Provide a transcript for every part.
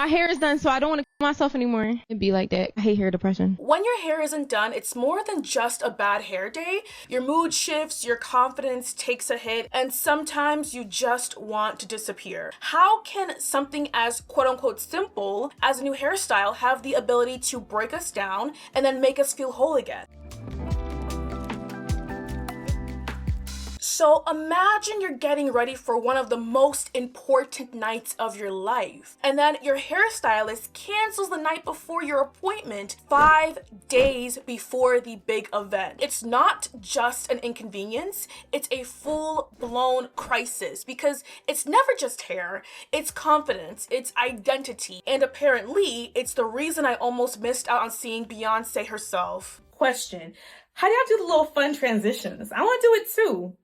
My hair is done, so I don't want to myself anymore. It'd be like that. I hate hair depression. When your hair isn't done, it's more than just a bad hair day. Your mood shifts, your confidence takes a hit, and sometimes you just want to disappear. How can something as quote unquote simple as a new hairstyle have the ability to break us down and then make us feel whole again? So imagine you're getting ready for one of the most important nights of your life, and then your hairstylist cancels the night before your appointment 5 days before the big event. It's not just an inconvenience, it's a full-blown crisis because it's never just hair, it's confidence, it's identity, and apparently it's the reason I almost missed out on seeing Beyoncé herself. Question: how do y'all do the little fun transitions? I want to do it too.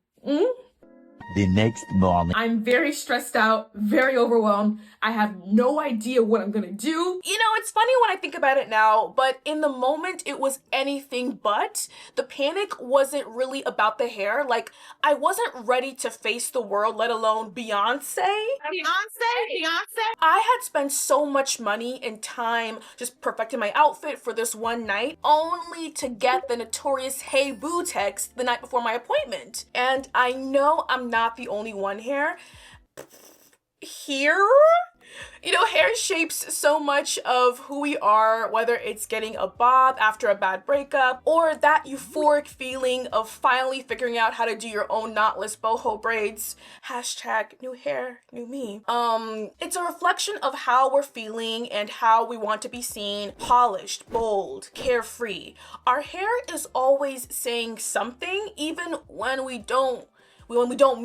The next morning. I'm very stressed out, very overwhelmed. I have no idea what I'm gonna do. You know, it's funny when I think about it now, but in the moment it was anything but. The panic wasn't really about the hair. Like, I wasn't ready to face the world, let alone Beyoncé. I had spent so much money and time just perfecting my outfit for this one night, only to get the notorious "Hey Boo" text the night before my appointment. And I know I'm not the only one here. You know, hair shapes so much of who we are, whether it's getting a bob after a bad breakup, or that euphoric feeling of finally figuring out how to do your own knotless boho braids. Hashtag new hair, new me. It's a reflection of how we're feeling and how we want to be seen: polished, bold, carefree. Our hair is always saying something, even when we don't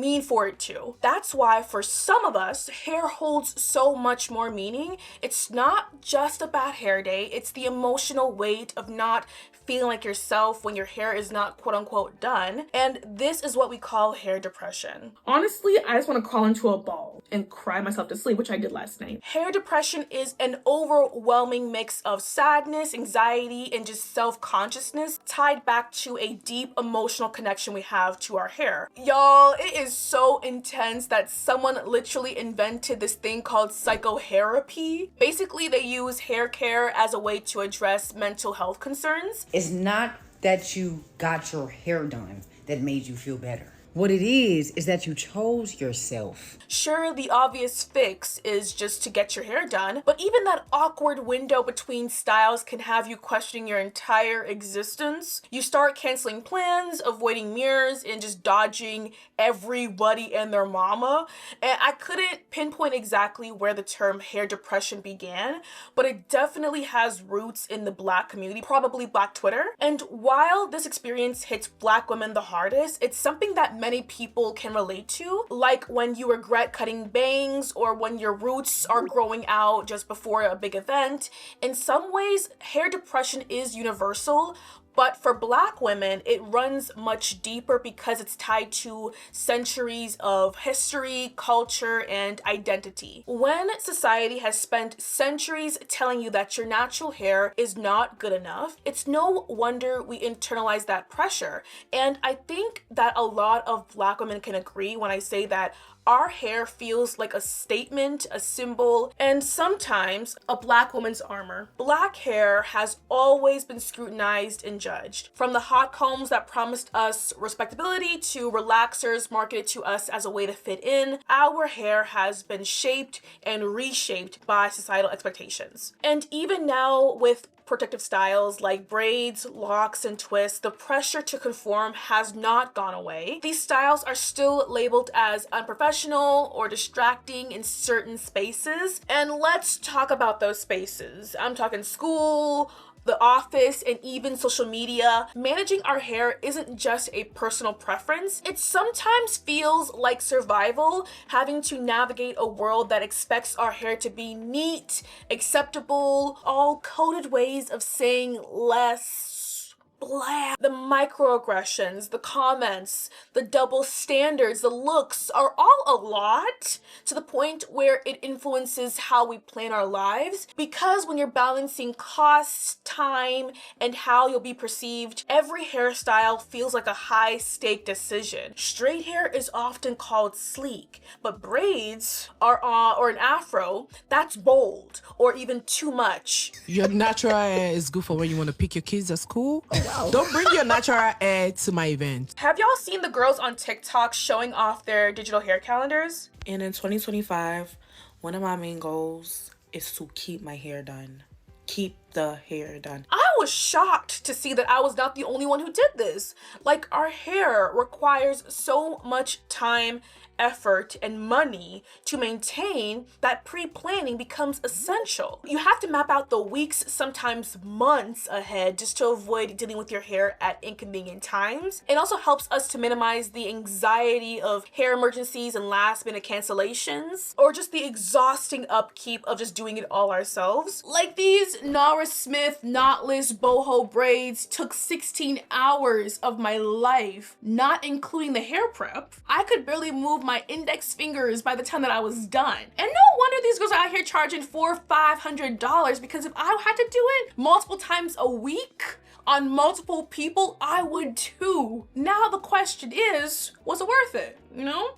mean for it to. That's why for some of us, hair holds so much more meaning. It's not just a bad hair day, it's the emotional weight of not feeling like yourself when your hair is not quote unquote done. And this is what we call hair depression. Honestly, I just want to crawl into a ball and cry myself to sleep, which I did last night. Hair depression is an overwhelming mix of sadness, anxiety, and just self-consciousness tied back to a deep emotional connection we have to our hair. Y'all, it is so intense that someone literally invented this thing called psychotherapy. Basically, they use hair care as a way to address mental health concerns. It's not that you got your hair done that made you feel better. What it is that you chose yourself. Sure, the obvious fix is just to get your hair done, but even that awkward window between styles can have you questioning your entire existence. You start canceling plans, avoiding mirrors, and just dodging everybody and their mama. And I couldn't pinpoint exactly where the term hair depression began, but it definitely has roots in the Black community, probably Black Twitter. And while this experience hits Black women the hardest, it's something that many people can relate to, like when you regret cutting bangs or when your roots are growing out just before a big event. In some ways, hair depression is universal, but for Black women, it runs much deeper because it's tied to centuries of history, culture, and identity. When society has spent centuries telling you that your natural hair is not good enough, it's no wonder we internalize that pressure. And I think that a lot of Black women can agree when I say that our hair feels like a statement, a symbol, and sometimes a Black woman's armor. Black hair has always been scrutinized and judged. From the hot combs that promised us respectability to relaxers marketed to us as a way to fit in, our hair has been shaped and reshaped by societal expectations. And even now, with protective styles like braids, locks, and twists, the pressure to conform has not gone away. These styles are still labeled as unprofessional or distracting in certain spaces. And let's talk about those spaces. I'm talking school, the office, and even social media. Managing our hair isn't just a personal preference. It sometimes feels like survival, having to navigate a world that expects our hair to be neat, acceptable, all coded ways of saying less blah. The microaggressions, the comments, the double standards, the looks are all a lot, to the point where it influences how we plan our lives. Because when you're balancing costs, time, and how you'll be perceived, every hairstyle feels like a high stake decision. Straight hair is often called sleek, but braids are or an afro, that's bold or even too much. Your natural hair is good for when you want to pick your kids at school. Oh, wow. Don't bring your natural hair to my event. Have y'all seen the girls on TikTok showing off their digital hair calendars? And in 2025, one of my main goals is to keep my hair done. Keep the hair done. I was shocked to see that I was not the only one who did this. Like, our hair requires so much time, effort, and money to maintain that pre-planning becomes essential. You have to map out the weeks, sometimes months ahead, just to avoid dealing with your hair at inconvenient times. It also helps us to minimize the anxiety of hair emergencies and last-minute cancellations, or just the exhausting upkeep of just doing it all ourselves. Like these Nara Smith knotless boho braids took 16 hours of my life, not including the hair prep. I could barely move my index fingers by the time that I was done. And no wonder these girls are out here charging $400-500, because if I had to do it multiple times a week on multiple people, I would too. Now the question is, was it worth it? You know?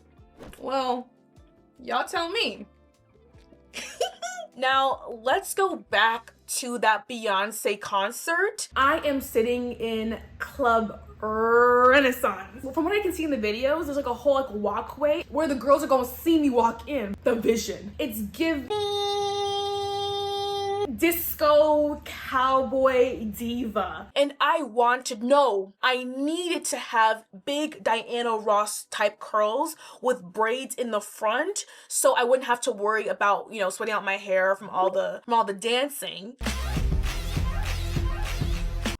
Well, y'all tell me. Now, let's go back to that Beyoncé concert. I am sitting in Club Renaissance. From what I can see in the videos, there's like a whole walkway where the girls are gonna see me walk in. The vision. It's giving disco cowboy diva. And I wanted, no, I needed to have big Diana Ross type curls with braids in the front, so I wouldn't have to worry about, you know, sweating out my hair from all the dancing.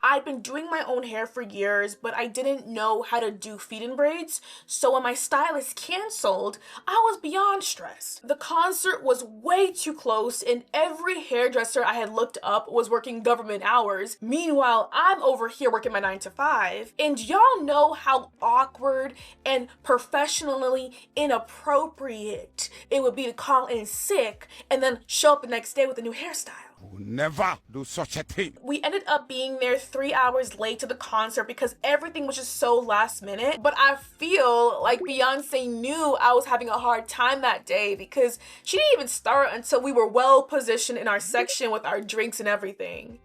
I'd been doing my own hair for years, but I didn't know how to do feed-in braids, so when my stylist canceled, I was beyond stressed. The concert was way too close, and every hairdresser I had looked up was working government hours. Meanwhile, I'm over here working my 9 to 5, and y'all know how awkward and professionally inappropriate it would be to call in sick and then show up the next day with a new hairstyle. Will never do such a thing. We ended up being there 3 hours late to the concert because everything was just so last minute. But I feel like Beyonce knew I was having a hard time that day because she didn't even start until we were well positioned in our section with our drinks and everything.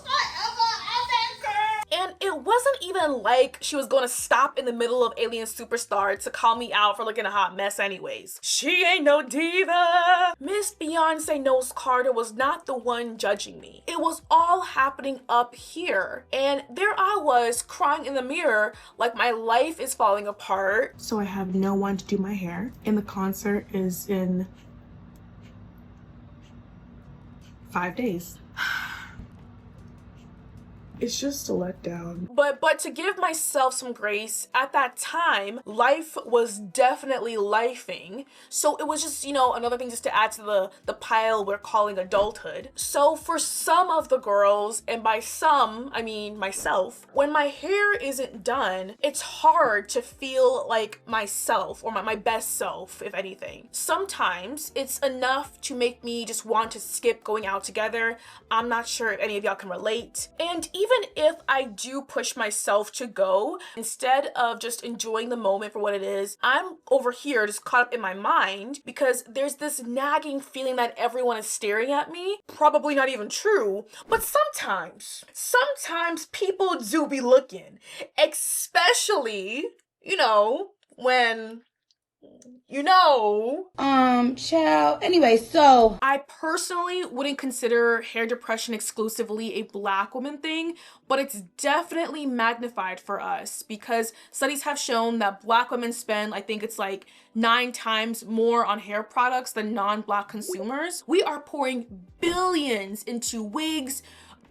And it wasn't even like she was gonna stop in the middle of Alien Superstar to call me out for looking a hot mess anyways. She ain't no diva. Miss Beyonce Knowles Carter was not the one judging me. It was all happening up here. And there I was crying in the mirror like my life is falling apart. So I have no one to do my hair, and the concert is in 5 days. It's just a letdown. But to give myself some grace, at that time, life was definitely lifing. So it was just, you know, another thing just to add to the pile we're calling adulthood. So for some of the girls, and by some, I mean myself, when my hair isn't done, it's hard to feel like myself or my best self, if anything. Sometimes it's enough to make me just want to skip going out together. I'm not sure if any of y'all can relate. And even if I do push myself to go, instead of just enjoying the moment for what it is, I'm over here just caught up in my mind because there's this nagging feeling that everyone is staring at me. Probably not even true, but sometimes people do be looking, especially, you know, when child. Anyway, so I personally wouldn't consider hair depression exclusively a Black woman thing, but it's definitely magnified for us because studies have shown that Black women spend, I think it's like 9 times more on hair products than non-Black consumers. We are pouring billions into wigs,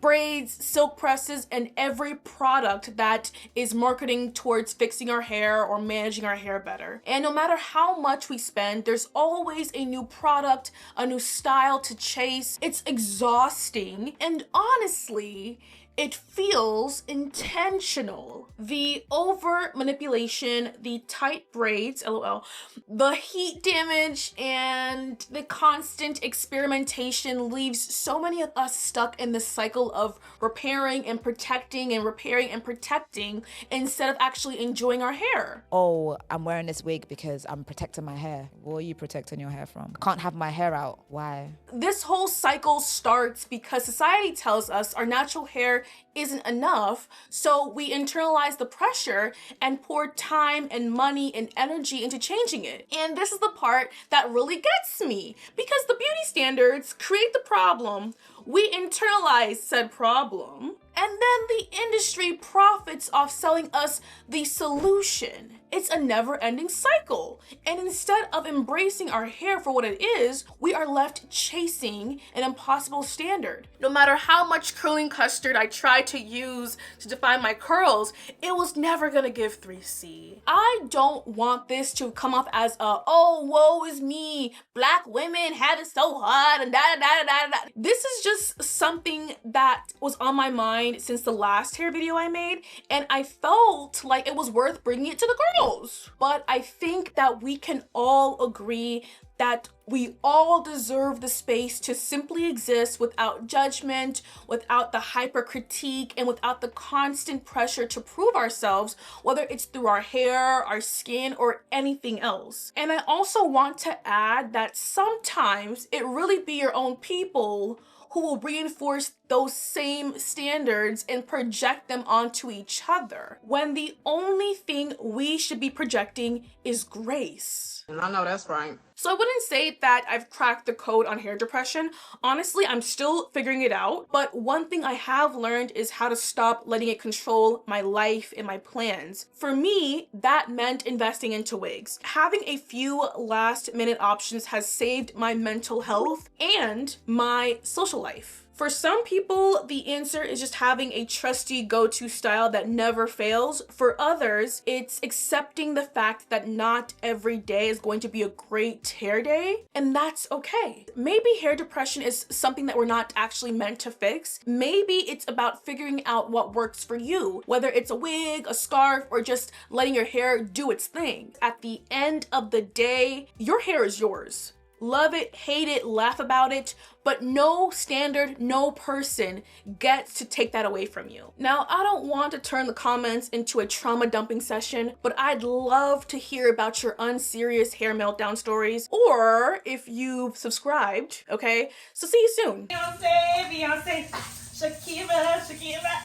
braids, silk presses, and every product that is marketing towards fixing our hair or managing our hair better. And no matter how much we spend, there's always a new product, a new style to chase. It's exhausting. And honestly, It feels intentional. The over manipulation, the tight braids, lol, the heat damage, and the constant experimentation leaves so many of us stuck in this cycle of repairing and protecting and repairing and protecting instead of actually enjoying our hair. Oh, I'm wearing this wig because I'm protecting my hair. What are you protecting your hair from? I can't have my hair out. Why? This whole cycle starts because society tells us our natural hair isn't enough, so we internalize the pressure and pour time and money and energy into changing it. And this is the part that really gets me, because the beauty standards create the problem, we internalize said problem, and then the industry profits off selling us the solution. It's a never-ending cycle. And instead of embracing our hair for what it is, we are left chasing an impossible standard. No matter how much curling custard I tried to use to define my curls, it was never gonna give 3C. I don't want this to come off as a, oh, woe is me, black women have it so hard, and da da da da da. This is just something that was on my mind since the last hair video I made, and I felt like it was worth bringing it to the girls. But I think that we can all agree that we all deserve the space to simply exist without judgment, without the hyper critique, and without the constant pressure to prove ourselves, whether it's through our hair, our skin, or anything else. And I also want to add that sometimes it really be your own people who will reinforce those same standards and project them onto each other, when the only thing we should be projecting is grace. And I know that's right. So I wouldn't say that I've cracked the code on hair depression. Honestly, I'm still figuring it out. But one thing I have learned is how to stop letting it control my life and my plans. For me, that meant investing into wigs. Having a few last-minute options has saved my mental health and my social life. For some people, the answer is just having a trusty go-to style that never fails. For others, it's accepting the fact that not every day is going to be a great hair day, and that's okay. Maybe hair depression is something that we're not actually meant to fix. Maybe it's about figuring out what works for you, whether it's a wig, a scarf, or just letting your hair do its thing. At the end of the day, your hair is yours. Love it, hate it, laugh about it, but no standard, no person gets to take that away from you. Now, I don't want to turn the comments into a trauma dumping session, but I'd love to hear about your unserious hair meltdown stories, or if you've subscribed, okay? So see you soon. Beyoncé, Shakira.